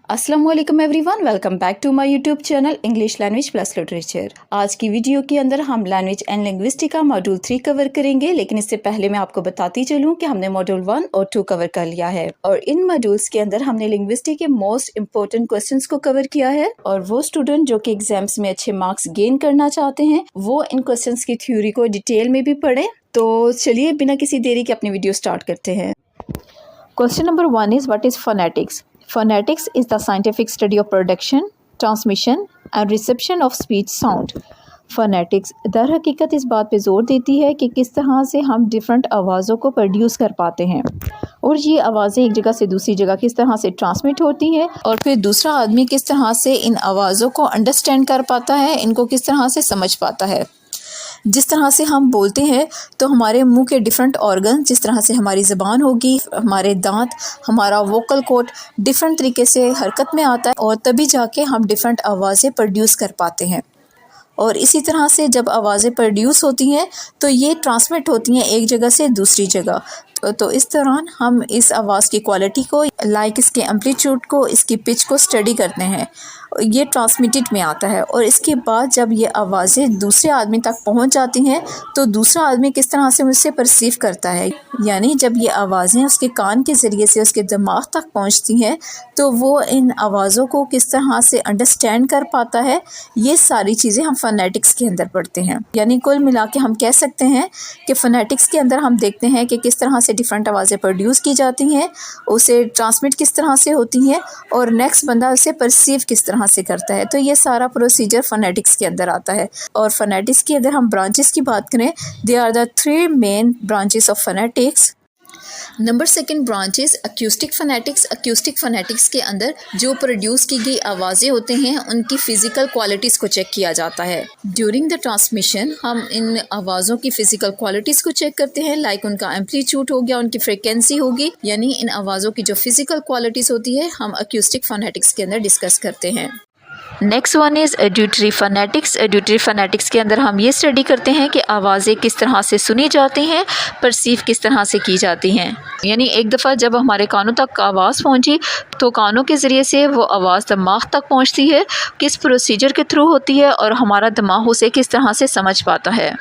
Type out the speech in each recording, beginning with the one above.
अस्सलाम वालेकुम everyone, welcome back to my YouTube channel English language plus literature. आज की वीडियो के अंदर हम लैंग्वेज एंड लिंग्विस्टिक का मॉड्यूल 3 कवर करेंगे, लेकिन इससे पहले मैं आपको बताती चलूं कि हमने मॉड्यूल 1 और 2 कवर कर लिया है और इन मॉड्यूल्स के अंदर हमने लिंग्विस्टिक के मोस्ट इंपॉर्टेंट क्वेश्चंस को कवर किया है। और वो स्टूडेंट जो कि एग्जाम्स में अच्छे मार्क्स गेन करना चाहते हैं वो इन क्वेश्चंस की थ्योरी को डिटेल में भी पढ़ें। तो चलिए बिना किसी देरी के अपनी वीडियो स्टार्ट करते हैं। Question number 1 is, what is phonetics? Phonetics is the scientific study of production, transmission and reception of speech sound. Phonetics दर हकीकत इस बात पे ज़ोर देती है कि किस तरह से हम डिफरेंट आवाज़ों को प्रोड्यूस कर पाते हैं और ये आवाज़ें एक जगह से दूसरी जगह किस तरह से ट्रांसमिट होती हैं और फिर दूसरा आदमी किस तरह से इन आवाज़ों को अंडरस्टैंड कर पाता है, इनको किस तरह से समझ पाता है। जिस तरह से हम बोलते हैं तो हमारे मुंह के डिफरेंट ऑर्गन, जिस तरह से हमारी ज़बान होगी, हमारे दांत, हमारा वोकल कॉर्ड डिफरेंट तरीके से हरकत में आता है और तभी जाके हम डिफरेंट आवाज़ें प्रोड्यूस कर पाते हैं। और इसी तरह से जब आवाज़ें प्रोड्यूस होती हैं तो ये ट्रांसमिट होती हैं एक जगह से दूसरी जगह। तो इस दौरान हम इस आवाज़ की क्वालिटी को, लाइक इसके एम्पलीट्यूड को, इसकी पिच को स्टडी करते हैं। ये ट्रांसमिटेड में आता है और इसके बाद जब ये आवाज़ें दूसरे आदमी तक पहुंच जाती हैं तो दूसरा आदमी किस तरह से उससे परसीव करता है, यानी जब ये आवाज़ें उसके कान के ज़रिए से उसके दिमाग तक पहुंचती हैं तो वो इन आवाज़ों को किस तरह से अंडरस्टैंड कर पाता है। ये सारी चीज़ें हम फोनेटिक्स के अंदर पढ़ते हैं। यानी कुल मिला के हम कह सकते हैं कि फोनेटिक्स के अंदर हम देखते हैं कि किस तरह से डिफरेंट आवाज़ें प्रोड्यूस की जाती हैं, उसे ट्रांसमिट किस तरह से होती हैं और नेक्स्ट बंदा उसे परसीव किस तरह से करता है। तो ये सारा प्रोसीजर फोनेटिक्स के अंदर आता है। और फोनेटिक्स की अगर हम ब्रांचेस की बात करें, they are the 3 main branches of phonetics. Number second branch is acoustic phonetics. Acoustic phonetics के अंदर जो प्रोड्यूस की गई आवाज़ें होते हैं उनकी फ़िज़िकल क्वालिटीज़ को चेक किया जाता है। ड्यूरिंग द ट्रांसमिशन हम इन आवाज़ों की फ़िज़िकल क्वालिटीज़ को चेक करते हैं, लाइक उनका एम्पलीट्यूड हो गया, उनकी फ्रिक्वेंसी होगी, यानी इन आवाज़ों की जो फ़िज़िकल क्वालिटीज़ होती है हम अक्यूस्टिक फोनेटिक्स के अंदर डिस्कस करते हैं। Next one is auditory phonetics. Auditory phonetics के अंदर हम ये स्टडी करते हैं कि आवाज़ें किस तरह से सुनी जाती हैं, परसीव किस तरह से की जाती हैं। यानी एक दफ़ा जब हमारे कानों तक आवाज़ पहुंची तो कानों के ज़रिए से वो आवाज़ दिमाग तक पहुंचती है, किस प्रोसीजर के थ्रू होती है और हमारा दिमाग उसे किस तरह से समझ पाता है।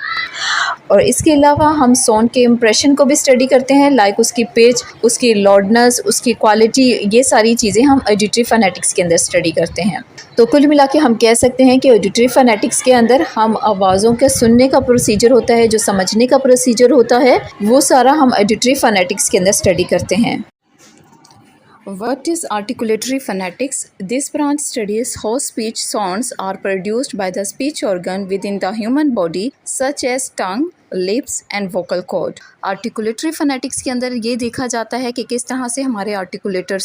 और इसके अलावा हम साउंड के इम्प्रेशन को भी स्टडी करते हैं, लाइक उसकी पिच, उसकी लाउडनेस, उसकी क्वालिटी, ये सारी चीज़ें हम एड्यूटरी फोनेटिक्स के अंदर स्टडी करते हैं। तो कुल मिला के हम कह सकते हैं कि ऑडिटरी फोनेटिक्स के अंदर हम आवाज़ों के सुनने का प्रोसीजर होता है, जो समझने का प्रोसीजर होता है, वो सारा हम ऑडिटरी फोनेटिक्स के अंदर स्टडी करते हैं। What is articulatory phonetics? This branch studies how speech sounds are produced by the speech organ within the human body, such as tongue, lips and vocal cord. Articulatory phonetics के अंदर ये देखा जाता है कि किस तरह से हमारे आर्टिकुलेटर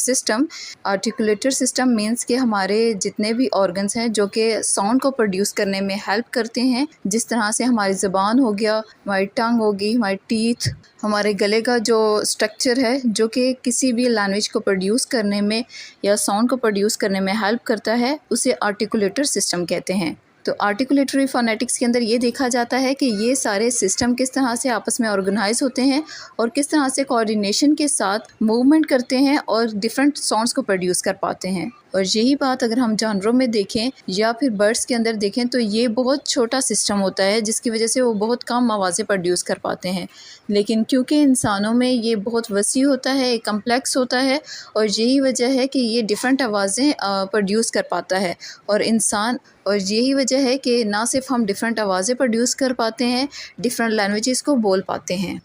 सिस्टम मीन्स कि हमारे जितने भी ऑर्गन्स हैं जो कि साउंड को प्रोड्यूस करने में हेल्प करते हैं, जिस तरह से हमारी ज़बान हो गया, हमारी टंग होगी, हमारी टीथ, हमारे गले का जो स्ट्रक्चर है जो कि किसी भी लैंग्वेज को प्रोड्यूस करने में या साउंड को प्रोड्यूस करने में हेल्प करता है, उसे आर्टिकुलेटर सिस्टम कहते हैं। तो आर्टिकुलेटरी फोनेटिक्स के अंदर ये देखा जाता है कि ये सारे सिस्टम किस तरह से आपस में ऑर्गेनाइज होते हैं और किस तरह से कोऑर्डिनेशन के साथ मूवमेंट करते हैं और डिफरेंट साउंड्स को प्रोड्यूस कर पाते हैं। और यही बात अगर हम जानवरों में देखें या फिर बर्ड्स के अंदर देखें तो ये बहुत छोटा सिस्टम होता है, जिसकी वजह से वो बहुत कम आवाज़ें प्रोड्यूस कर पाते हैं। लेकिन क्योंकि इंसानों में ये बहुत वसी होता है, कम्प्लेक्स होता है, और यही वजह है कि ये डिफरेंट आवाज़ें प्रोड्यूस कर पाता है और यही वजह है कि ना सिर्फ हम डिफरेंट आवाज़ें प्रोड्यूस कर पाते हैं, डिफरेंट लैंग्वेजेस को बोल पाते हैं।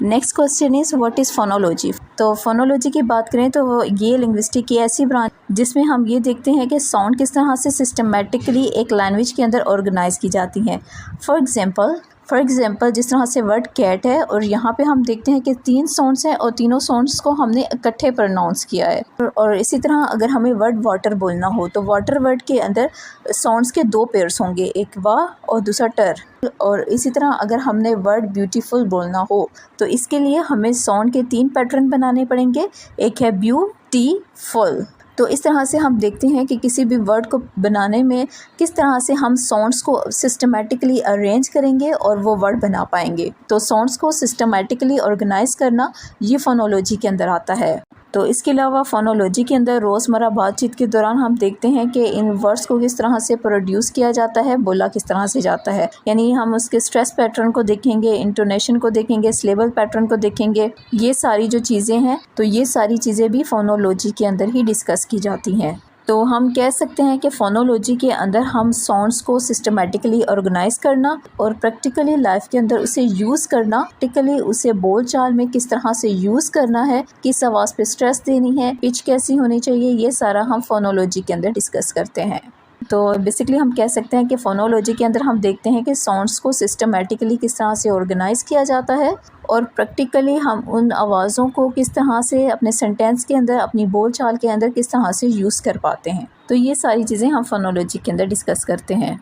Next question is, what is phonology? तो फोनोलॉजी की बात करें तो ये लिंग्विस्टिक की ऐसी ब्रांच जिसमें हम ये देखते हैं कि साउंड किस तरह से सिस्टमेटिकली एक लैंग्वेज के अंदर ऑर्गेनाइज की जाती हैं। फॉर एग्ज़ाम्पल जिस तरह से वर्ड कैट है और यहाँ पे हम देखते हैं कि 3 साउंड्स हैं और तीनों साउंड्स को हमने इकट्ठे प्रोनाउंस किया है। और इसी तरह अगर हमें वर्ड वाटर बोलना हो तो वाटर वर्ड के अंदर साउंड्स के 2 पेयर्स होंगे, एक वाह और दूसरा टर। और इसी तरह अगर हमने वर्ड ब्यूटीफुल बोलना हो तो इसके लिए हमें साउंड के 3 पैटर्न बनाने पड़ेंगे, एक है ब्यूटीफुल। तो इस तरह से हम देखते हैं कि किसी भी वर्ड को बनाने में किस तरह से हम साउंड्स को सिस्टमेटिकली अरेंज करेंगे और वो वर्ड बना पाएंगे। तो साउंड्स को सिस्टमेटिकली ऑर्गेनाइज करना ये फोनोलॉजी के अंदर आता है। तो इसके अलावा फोनोलॉजी के अंदर रोज़मर्रा बातचीत के दौरान हम देखते हैं कि इन वर्ड्स को किस तरह से प्रोड्यूस किया जाता है, बोला किस तरह से जाता है। यानी हम उसके स्ट्रेस पैटर्न को देखेंगे, इंटोनेशन को देखेंगे, सिलेबल पैटर्न को देखेंगे। ये सारी जो चीज़ें हैं, तो ये सारी चीज़ें भी फोनोलॉजी के अंदर ही डिस्कस की जाती हैं। तो हम कह सकते हैं कि फोनोलॉजी के अंदर हम साउंड्स को सिस्टमेटिकली ऑर्गेनाइज करना और प्रैक्टिकली लाइफ के अंदर उसे यूज़ करना, प्रैक्टिकली उसे बोल चाल में किस तरह से यूज़ करना है, किस आवाज़ पे स्ट्रेस देनी है, पिच कैसी होनी चाहिए, ये सारा हम फोनोलॉजी के अंदर डिस्कस करते हैं। तो बेसिकली हम कह सकते हैं कि फोनोलॉजी के अंदर हम देखते हैं कि साउंड्स को सिस्टमेटिकली किस तरह से ऑर्गेनाइज किया जाता है और प्रैक्टिकली हम उन आवाज़ों को किस तरह से अपने सेंटेंस के अंदर, अपनी बोल चाल के अंदर किस तरह से यूज़ कर पाते हैं। तो ये सारी चीज़ें हम फोनोलॉजी के अंदर डिस्कस करते हैं।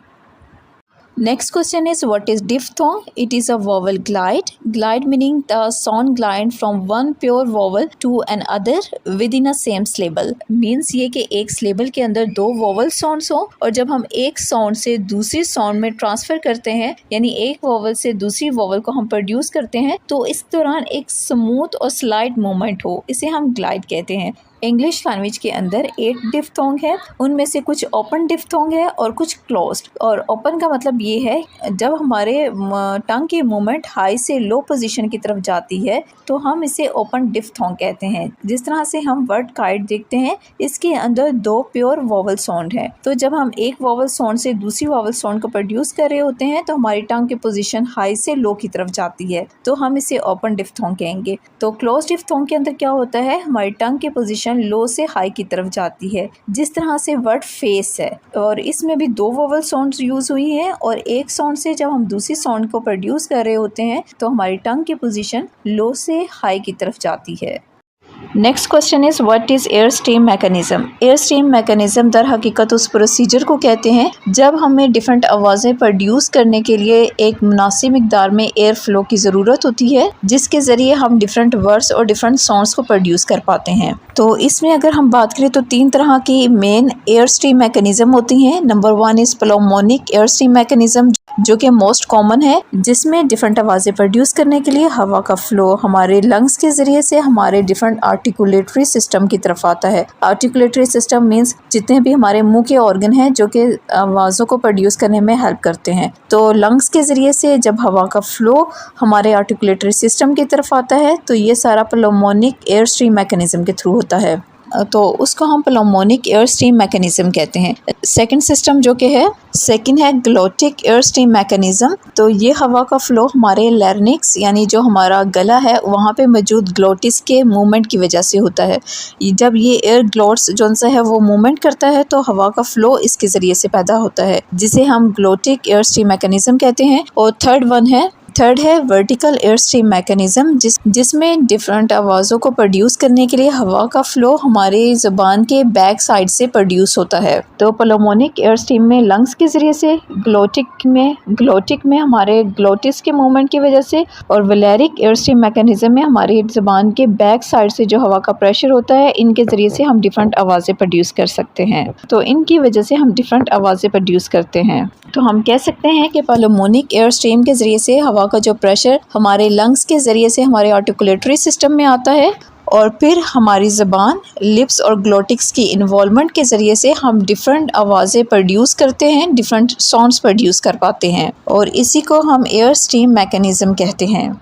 Next question is, what is diphthong? It is a vowel glide. Glide meaning the sound glide from one pure vowel to another within a same syllable. Means ये कि एक syllable के अंदर दो vowel sounds हो और जब हम एक sound से दूसरी sound में transfer करते हैं, यानी एक vowel से दूसरी vowel को हम produce करते हैं, तो इस दौरान एक smooth और slight movement हो, इसे हम glide कहते हैं। इंग्लिश लैंग्वेज के अंदर 8 डिफ्थोंग है, उनमें से कुछ ओपन डिफ्थोंग है और कुछ क्लोज्ड। और ओपन का मतलब ये है जब हमारे टंग की मूवमेंट हाई से लो पोजीशन की तरफ जाती है तो हम इसे ओपन डिफ्थोंग कहते हैं। जिस तरह से हम वर्ड काइट देखते हैं, इसके अंदर दो प्योर वोवल साउंड है, तो जब हम एक वोवल साउंड से दूसरी वोवल साउंड को प्रोड्यूस कर रहे होते हैं तो हमारी टंग की पोजीशन हाई से लो की तरफ जाती है, तो हम इसे ओपन डिफ्थोंग कहेंगे। तो क्लोज डिफ्थोंग के अंदर क्या होता है, हमारी टंग की पोजीशन लो से हाई की तरफ जाती है। जिस तरह से वर्ड फेस है और इसमें भी दो वोवल साउंड्स यूज हुई हैं और एक साउंड से जब हम दूसरी साउंड को प्रोड्यूस कर रहे होते हैं तो हमारी टंग की पोजीशन लो से हाई की तरफ जाती है। Next question is, what is air stream mechanism? Air stream mechanism दर हकीकत उस प्रोसीजर को कहते हैं जब हमें डिफरेंट आवाज़ें प्रोड्यूस करने के लिए एक मुनासिब मिकदार में एयर फ्लो की ज़रूरत होती है, जिसके ज़रिए हम डिफरेंट वर्ड्स और डिफरेंट साउंड्स को प्रोड्यूस कर पाते हैं। तो इसमें अगर हम बात करें तो 3 तरह की मेन एयर स्ट्रीम मैकेनिज़्म होती हैं। Number 1 is pulmonic air stream mechanism, जो कि मोस्ट कॉमन है, जिसमें डिफरेंट आवाज़ें प्रोड्यूस करने के लिए हवा का फ्लो हमारे लंग्स के ज़रिए से हमारे डिफरेंट आर्टिकुलेटरी सिस्टम की तरफ आता है। आर्टिकुलेटरी सिस्टम मीन्स जितने भी हमारे मुंह के ऑर्गन हैं जो कि आवाज़ों को प्रोड्यूस करने में हेल्प करते हैं। तो लंग्स के ज़रिए से जब हवा का फ्लो हमारे आर्टिकुलेटरी सिस्टम की तरफ आता है तो ये सारा प्लौमोनिक एयर स्ट्रीम मैकेनिज़्म के थ्रू होता है, तो उसको हम प्लौमोनिक एयर स्ट्रीम मैकेनिज़्म कहते हैं। सेकंड सिस्टम जो कि है, सेकंड है ग्लोटिक एयर स्ट्रीम मैकेनिज़्म। तो ये हवा का फ़्लो हमारे लैरिंक्स यानी जो हमारा गला है वहाँ पे मौजूद ग्लोटिस के मूवमेंट की वजह से होता है। जब ये एयर ग्लोट्स जो सा है वो मूवमेंट करता है तो हवा का फ़्लो इसके ज़रिए से पैदा होता है, जिसे हम ग्लोटिक एयर स्ट्रीम मैकेनिज़्म कहते हैं। और थर्ड है वर्टिकल एयर स्ट्रीम मैकेनिज़्म, जिसमें डिफरेंट आवाज़ों को प्रोड्यूस करने के लिए हवा का फ़्लो हमारे ज़ुबान के बैक साइड से प्रोड्यूस होता है। तो प्लौमोनिक एयर स्ट्रीम में लंग्स के ज़रिए से, ग्लोटिक में हमारे ग्लोटिस के मूवमेंट की वजह से, और वेलेरिक एयर स्ट्रीम मैकेनिज़्म में हमारी ज़ुबान के बैक साइड से जो हवा का प्रेशर होता है, इनके ज़रिए से हम डिफरेंट आवाज़ें प्रोड्यूस कर सकते हैं। तो इनकी वजह से हम डिफरेंट आवाज़ें प्रोड्यूस करते हैं। तो हम कह सकते हैं कि प्लौमोनिक एयर स्ट्रीम के ज़रिए से हवा का जो प्रेशर हमारे लंग्स के ज़रिए से हमारे आर्टिकुलेटरी सिस्टम में आता है और फिर हमारी ज़बान, लिप्स और ग्लोटिक्स की इन्वॉल्वमेंट के ज़रिए से हम डिफरेंट आवाज़ें प्रोड्यूस करते हैं, डिफरेंट साउंड्स प्रोड्यूस कर पाते हैं, और इसी को हम एयर स्ट्रीम मैकेनिज़्म कहते हैं।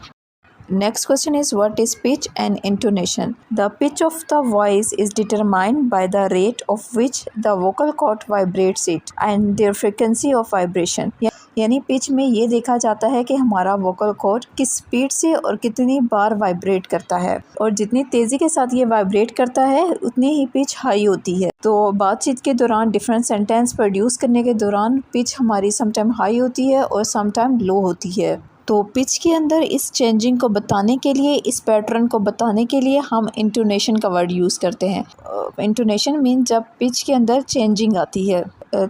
Next question is, what is pitch and intonation? The pitch of the voice is determined by the rate of which the vocal cord vibrates it and their frequency of vibration. यानी pitch में ये देखा जाता है कि हमारा vocal cord किस speed से और कितनी बार वाइब्रेट करता है, और जितनी तेज़ी के साथ ये वाइब्रेट करता है उतनी ही पिच हाई होती है। तो बातचीत के दौरान, डिफरेंट सेंटेंस प्रोड्यूस करने के दौरान पिच हमारी समटाइम हाई होती है और समटाइम लो होती है। तो पिच के अंदर इस चेंजिंग को बताने के लिए, इस पैटर्न को बताने के लिए हम इंटोनेशन का वर्ड यूज़ करते हैं। इंटोनेशन मीन जब पिच के अंदर चेंजिंग आती है।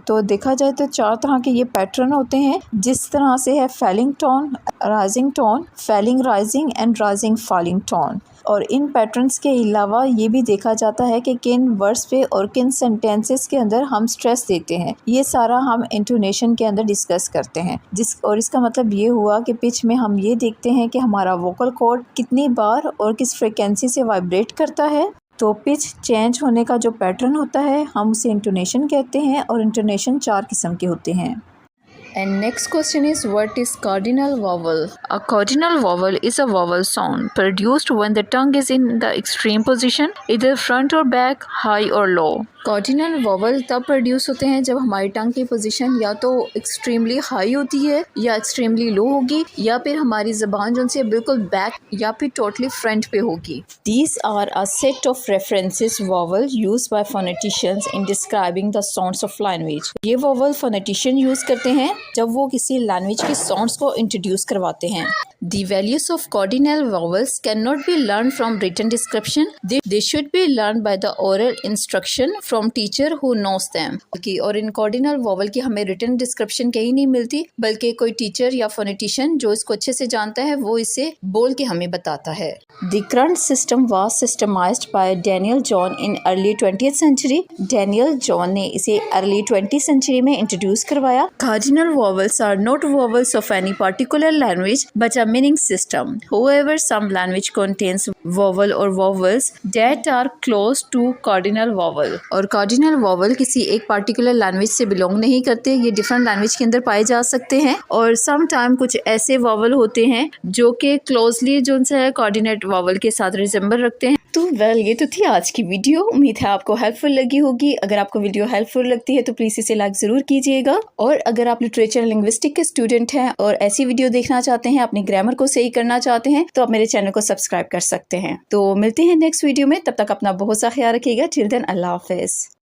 तो देखा जाए तो 4 तरह के ये पैटर्न होते हैं, जिस तरह से है falling tone, rising tone, falling rising and rising falling tone. और इन पैटर्न्स के अलावा ये भी देखा जाता है कि किन वर्ड्स पे और किन सेंटेंसेस के अंदर हम स्ट्रेस देते हैं। ये सारा हम इंटोनेशन के अंदर डिस्कस करते हैं। और इसका मतलब ये हुआ कि पिच में हम ये देखते हैं कि हमारा वोकल कॉर्ड कितनी बार और किस फ्रीक्वेंसी से वाइब्रेट करता है। तो पिच चेंज होने का जो पैटर्न होता है हम उसे इंटोनेशन कहते हैं और इंटोनेशन 4 किस्म के होते हैं। And next question is, what is cardinal vowel? A cardinal vowel is a vowel sound produced when the tongue is in the extreme position, either front or back, high or low. Cardinal vowel तब produce होते हैं जब हमारी टंग की position या तो extremely high होती है या एक्सट्रीमली लो होगी या फिर हमारी ज़बान जो से बिल्कुल बैक या फिर टोटली फ्रंट पे होगी। These are a set of references vowel use by phoneticians in describing the sounds of language. ये वॉवल फोनेटिशियन यूज करते हैं जब वो किसी लैंग्वेज की साउंड्स को इंट्रोड्यूस करवाते हैं। The values of cardinal vowels cannot be learned from written description. They should be learned by the oral instruction from teacher who knows them. और इन cardinal vowel की हमें written description कहीं नहीं मिलती, बल्कि कोई टीचर या फोनेटिशियन जो इसको अच्छे से जानता है वो इसे बोल के हमें बताता है। The current system was systemized by Daniel John in early 20th century. Daniel John ने इसे early 20th century में introduce करवाया। Cardinal vowels are not vowels of any particular language but a meaning system. However, some language contains vowel or vowels that are close to cardinal vowel. और cardinal vowel किसी एक particular language से belong नहीं करते, ये different language के अंदर पाए जा सकते हैं और sometime कुछ ऐसे vowel होते हैं जो कि closely जो है coordinate vowel के साथ resemble रखते हैं। तो ये तो थी आज की वीडियो। उम्मीद है आपको हेल्पफुल लगी होगी। अगर आपको वीडियो हेल्पफुल लगती है तो प्लीज़ इसे लाइक ज़रूर कीजिएगा और अगर आप लिटरेचर लिंग्विस्टिक के स्टूडेंट हैं और ऐसी वीडियो देखना चाहते हैं, अपनी ग्रामर को सही करना चाहते हैं, तो आप मेरे चैनल को सब्सक्राइब कर सकते हैं। तो मिलते हैं नेक्स्ट वीडियो में, तब तक अपना बहुत सा ख्याल रखिएगा। टिल देन अल्लाह हाफिज़।